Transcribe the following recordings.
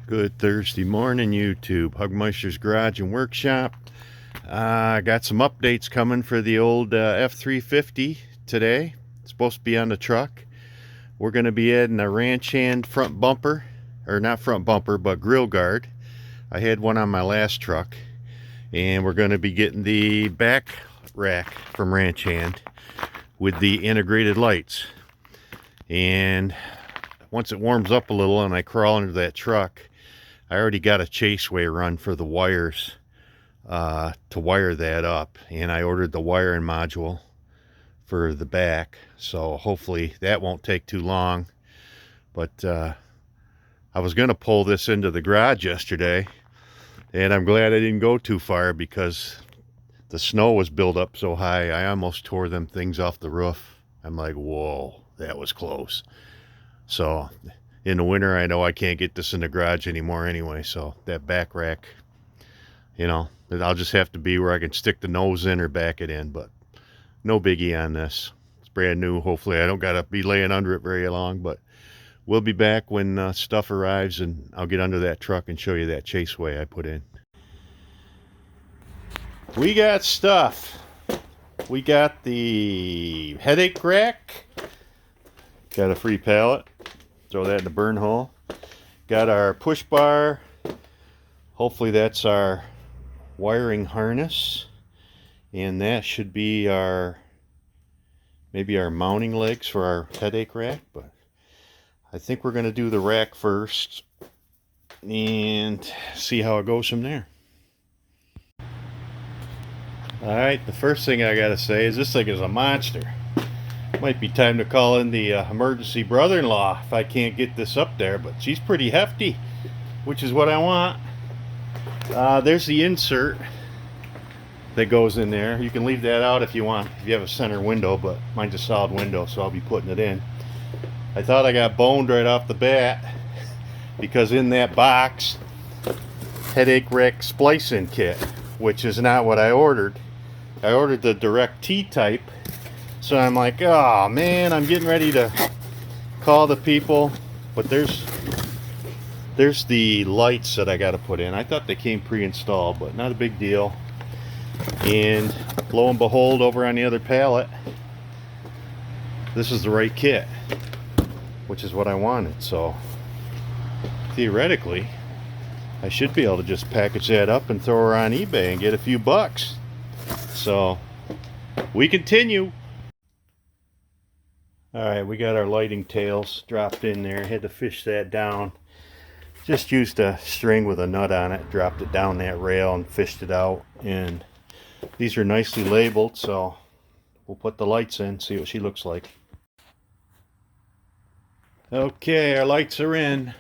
Good Thursday morning, YouTube. Hugmeister's Garage and Workshop. I got some updates coming for the old F-350 today. It's supposed to be on the truck. We're going to be adding a ranch hand front bumper, or not front bumper, but grill guard. I had one on my last truck. And we're going to be getting the back rack from ranch hand with the integrated lights. And once it warms up a little and I crawl into that truck, I already got a chaseway run for the wires to wire that up, and I ordered the wiring module for the back, so hopefully that won't take too long. But I was going to pull this into the garage yesterday, and I'm glad I didn't go too far because the snow was built up so high I almost tore them things off the roof. I'm like, whoa, that was close. So in the winter, I know I can't get this in the garage anymore anyway, so that back rack, you know, I'll just have to be where I can stick the nose in or back it in, but no biggie on this. It's brand new. Hopefully I don't got to be laying under it very long, but we'll be back when stuff arrives, and I'll get under that truck and show you that chaseway I put in. We got stuff. We got the headache rack. Got a free pallet. Throw that in the burn hole. Got our push bar. Hopefully that's our wiring harness. And that should be our, maybe our mounting legs for our headache rack. But I think we're going to do the rack first and see how it goes from there. Alright, the first thing I gotta say is this thing is a monster. Might be time to call in the emergency brother-in-law if I can't get this up there, but she's pretty hefty, which is what I want. There's the insert that goes in there. You can leave that out if you want, if you have a center window, but mine's a solid window, so I'll be putting it in. I thought I got boned right off the bat because in that box, headache rack splicing kit, which is not what I ordered. I ordered the direct T type. So I'm like, oh man, I'm getting ready to call the people, but there's the lights that I got to put in. I thought they came pre-installed, but not a big deal. And lo and behold, over on the other pallet, this is the right kit, which is what I wanted. So theoretically, I should be able to just package that up and throw her on eBay and get a few bucks. So we continue. Alright, we got our lighting tails dropped in there. Had to fish that down. Just used a string with a nut on it, dropped it down that rail and fished it out. And these are nicely labeled, so we'll put the lights in, see what she looks like. Okay, our lights are in.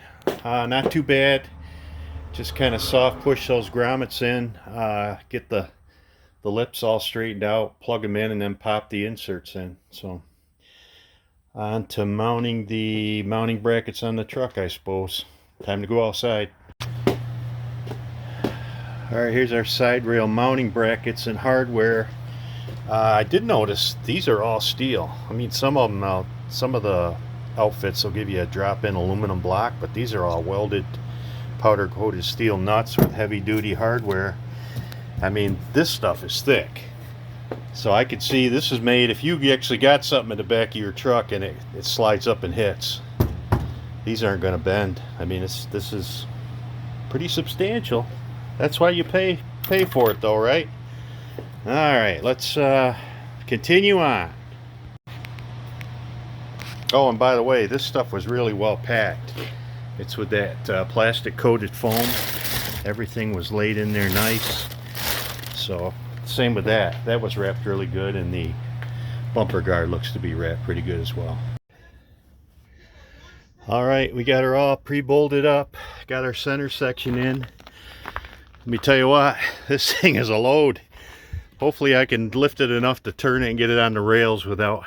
Not too bad. Just kind of soft push those grommets in, get the lips all straightened out, plug them in, and then pop the inserts in. So on to mounting the mounting brackets on the truck, I suppose. Time to go outside. Alright, here's our side rail mounting brackets and hardware. I did notice these are all steel. I mean, some of them, some of the outfits will give you a drop-in aluminum block, but these are all welded, powder coated steel nuts with heavy duty hardware. I mean, this stuff is thick, so I could see this is made if you actually got something in the back of your truck and it slides up and hits. These aren't going to bend. I mean, this is pretty substantial. That's why you pay for it though, right? All right, let's continue on. Oh, and by the way, this stuff was really well packed. It's with that plastic coated foam. Everything was laid in there nice. So same with that. That was wrapped really good, and the bumper guard looks to be wrapped pretty good as well. Alright, we got her all pre-bolted up. Got our center section in. Let me tell you what, this thing is a load. Hopefully I can lift it enough to turn it and get it on the rails without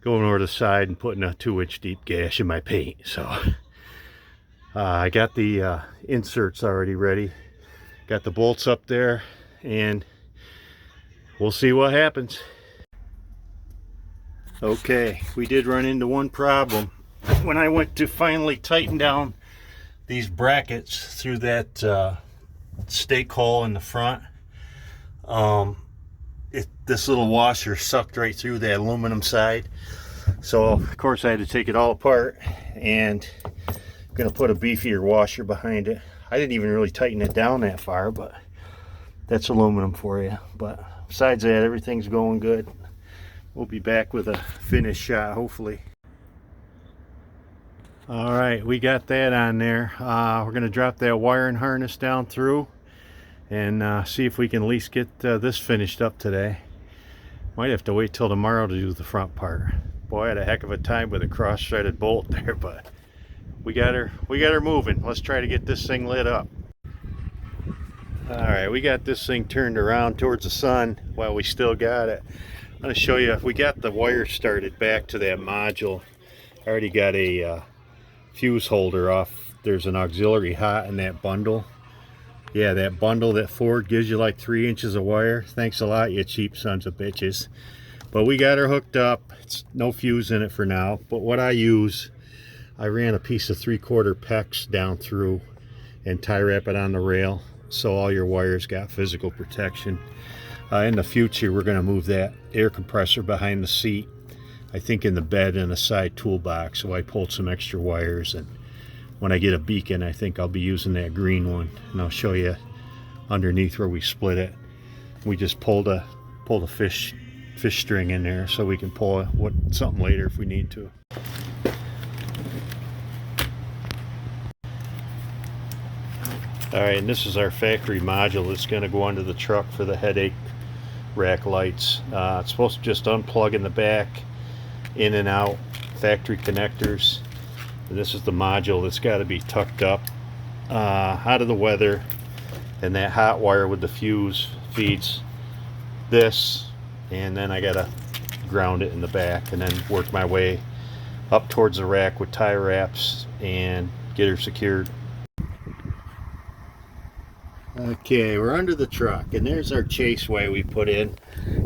going over the side and putting a 2-inch deep gash in my paint. So I got the inserts already ready. Got the bolts up there, and we'll see what happens. Okay, we did run into one problem. When I went to finally tighten down these brackets through that stake hole in the front. This little washer sucked right through the aluminum side. So of course I had to take it all apart, and I'm gonna put a beefier washer behind it. I didn't even really tighten it down that far, but that's aluminum for you. But besides that, everything's going good. We'll be back with a finished shot, hopefully. All right, we got that on there. We're gonna drop that wiring harness down through and see if we can at least get this finished up today. Might have to wait till tomorrow to do the front part. Boy, I had a heck of a time with a cross-threaded bolt there, but we got her moving. Let's try to get this thing lit up. All right, we got this thing turned around towards the sun while we still got it. I'm going to show you, we got the wire started back to that module. I already got a fuse holder off. There's an auxiliary hot in that bundle. Yeah, that bundle that Ford gives you like 3 inches of wire. Thanks a lot, you cheap sons of bitches. But we got her hooked up. It's no fuse in it for now. But what I use, I ran a piece of 3/4 PEX down through and tie wrap it on the rail, so all your wires got physical protection. In the future, we're going to move that air compressor behind the seat, I think in the bed and a side toolbox. So I pulled some extra wires, and when I get a beacon, I think I'll be using that green one, and I'll show you underneath where we split it. We just pulled a fish string in there so we can pull something later if we need to. All right, and this is our factory module that's going to go under the truck for the headache rack lights. It's supposed to just unplug in the back, in and out, factory connectors. And this is the module that's got to be tucked up out of the weather, and that hot wire with the fuse feeds this, and then I got to ground it in the back and then work my way up towards the rack with tie wraps and get her secured. Okay, we're under the truck, and there's our chaseway we put in.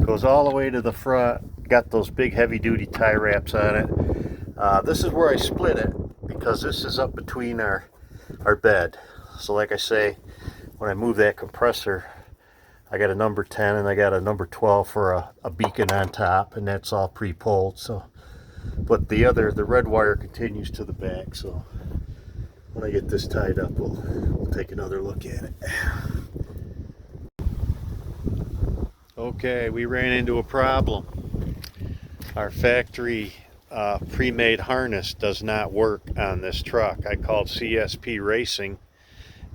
Goes all the way to the front. Got those big heavy-duty tie wraps on it. This is where I split it, because this is up between our bed. So like I say, when I move that compressor, I got a number 10 and I got a number 12 for a beacon on top, and that's all pre-pulled. So, but the red wire continues to the back. So when I get this tied up, we'll take another look at it. Okay, we ran into a problem. Our factory pre-made harness does not work on this truck. I called CSP Racing,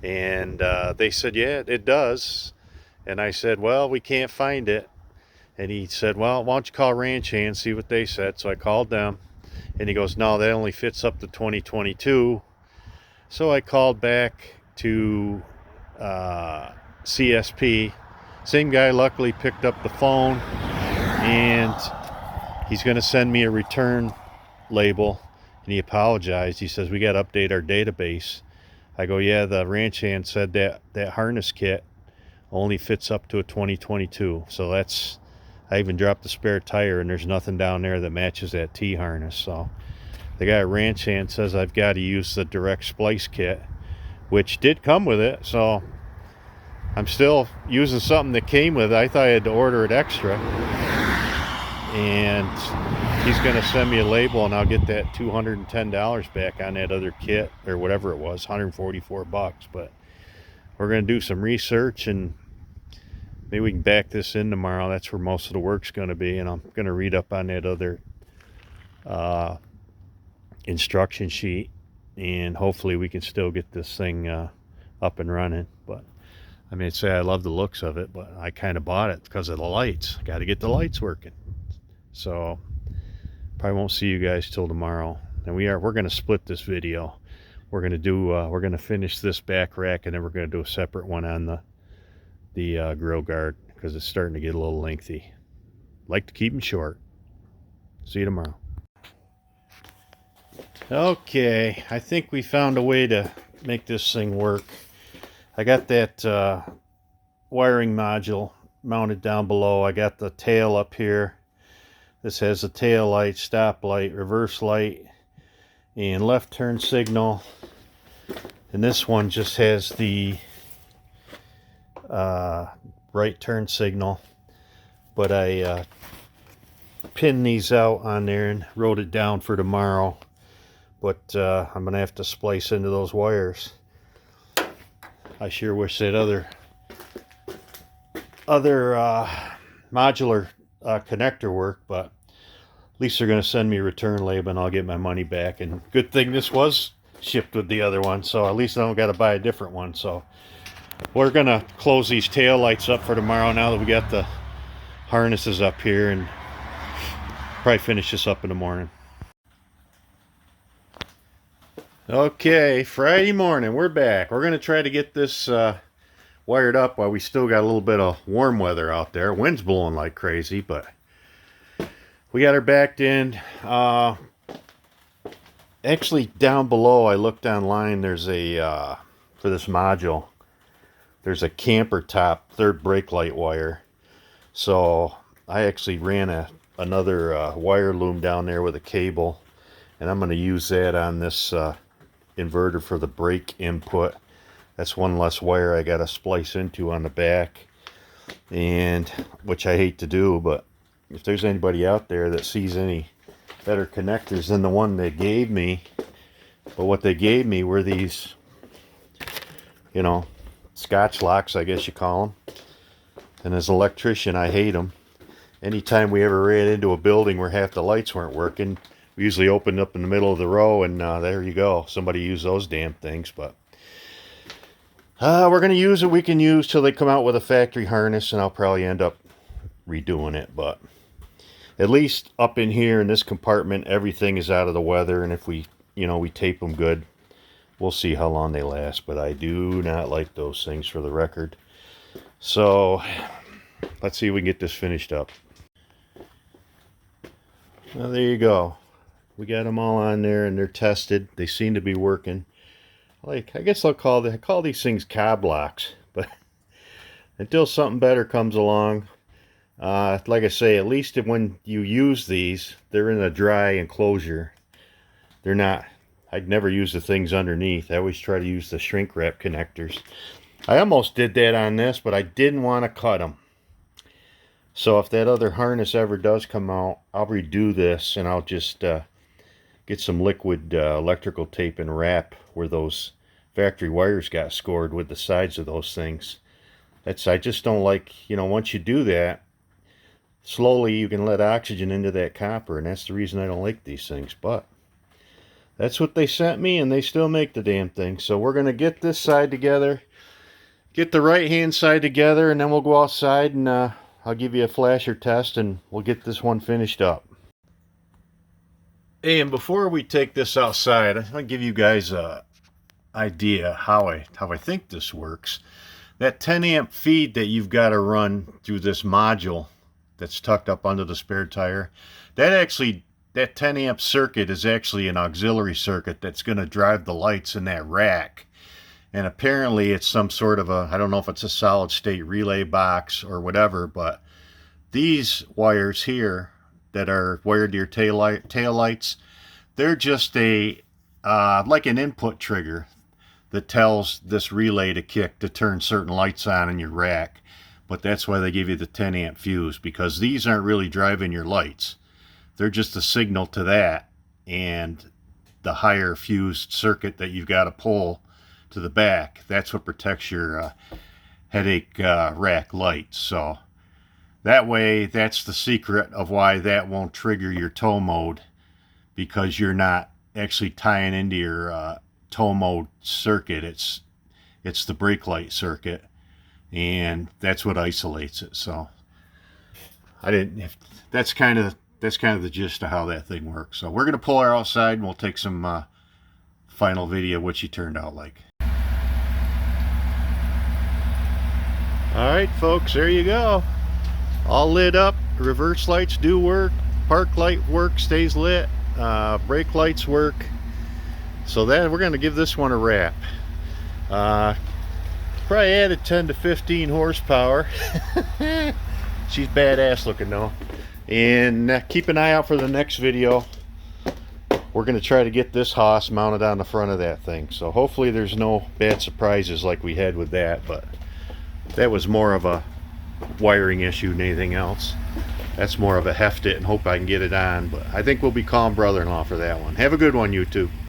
and they said, yeah, it does. And I said, well, we can't find it. And he said, well, why don't you call Ranch Hand, see what they said. So I called them, and he goes, no, that only fits up to 2022. So I called back to CSP. Same guy luckily picked up the phone, and he's going to send me a return label. And he apologized. He says, we got to update our database. I go, yeah, the ranch hand said that harness kit only fits up to a 2022. So that's, I even dropped the spare tire, and there's nothing down there that matches that T harness. So the guy at ranch hand says I've got to use the direct splice kit, which did come with it. So I'm still using something that came with it. I thought I had to order it extra. And he's going to send me a label, and I'll get that $210 back on that other kit, or whatever it was, 144 bucks. But we're going to do some research, and maybe we can back this in tomorrow. That's where most of the work's going to be, and I'm going to read up on that other instruction sheet, and hopefully we can still get this thing up and running. But I mean, say I love the looks of it, but I kind of bought it because of the lights. Got to get the lights working. So probably won't see you guys till tomorrow. And we're going to split this video. We're going to finish this back rack, and then we're going to do a separate one on the grill guard, because it's starting to get a little lengthy. Like to keep them short. See you tomorrow. Okay, I think we found a way to make this thing work. I got that wiring module mounted down below. I got the tail up here. This has a tail light, stop light, reverse light, and left turn signal. And this one just has the right turn signal, but I pinned these out on there and wrote it down for tomorrow. But I'm gonna have to splice into those wires. I sure wish that other modular connector worked, but at least they're gonna send me a return label and I'll get my money back. And good thing this was shipped with the other one, so at least I don't got to buy a different one. So we're gonna close these tail lights up for tomorrow now that we got the harnesses up here, and probably finish this up in the morning. Okay, Friday morning, we're back. We're gonna try to get this wired up while we still got a little bit of warm weather out there. Wind's blowing like crazy, but we got her backed in. Actually, down below, I looked online, there's a for this module, there's a camper top third brake light wire. So I actually ran another wire loom down there with a cable, and I'm going to use that on this inverter for the brake input. That's one less wire I got to splice into on the back, and which I hate to do, but if there's anybody out there that sees any better connectors than the one they gave me. But what they gave me were these, you know, Scotch locks, I guess you call them. And as an electrician, I hate them. Anytime we ever ran into a building where half the lights weren't working, we usually opened up in the middle of the row, and there you go. Somebody used those damn things. But we're going to use what we can use till they come out with a factory harness, and I'll probably end up redoing it. But at least up in here in this compartment, everything is out of the weather, and if we, you know, we tape them good, we'll see how long they last. But I do not like those things, for the record. So let's see if we can get this finished up. Well, there you go. We got them all on there, and they're tested. They seem to be working. Like, I guess I call these things cob locks, but until something better comes along. Like I say, at least when you use these, they're in a dry enclosure. They're not, I'd never use the things underneath. I always try to use the shrink wrap connectors. I almost did that on this, but I didn't want to cut them. So if that other harness ever does come out, I'll redo this, and I'll just get some liquid electrical tape and wrap where those factory wires got scored with the sides of those things. I just don't like, you know, once you do that, slowly you can let oxygen into that copper, and that's the reason I don't like these things. But that's what they sent me, and they still make the damn thing. So we're going to get this side together, get the right hand side together, and then we'll go outside, and I'll give you a flasher test, and we'll get this one finished up. And before we take this outside, I'll give you guys a idea how I think this works. That 10 amp feed that you've got to run through this module that's tucked up under the spare tire, that 10 amp circuit is actually an auxiliary circuit that's going to drive the lights in that rack. And apparently it's some sort of I don't know if it's a solid state relay box or whatever, but these wires here that are wired to your tail lights, they're just like an input trigger that tells this relay to kick to turn certain lights on in your rack. But that's why they give you the 10 amp fuse, because these aren't really driving your lights. They're just a signal to that, and the higher fused circuit that you've got to pull to the back, that's what protects your headache rack lights. So that way, that's the secret of why that won't trigger your tow mode, because you're not actually tying into your tow mode circuit. It's the brake light circuit, and that's what isolates it. So that's kind of the gist of how that thing works. So we're going to pull her outside, and we'll take some final video of what she turned out like. Alright folks, there you go. All lit up. Reverse lights do work. Park light work, stays lit. Brake lights work. So that we're going to give this one a wrap. Probably added 10 to 15 horsepower. She's badass looking though. And keep an eye out for the next video. we're going to try to get this Haas mounted on the front of that thing. So hopefully there's no bad surprises like we had with that, but that was more of a wiring issue than anything else. That's more of a heft it and hope I can get it on, but I think we'll be calling brother-in-law for that one. Have a good one, YouTube.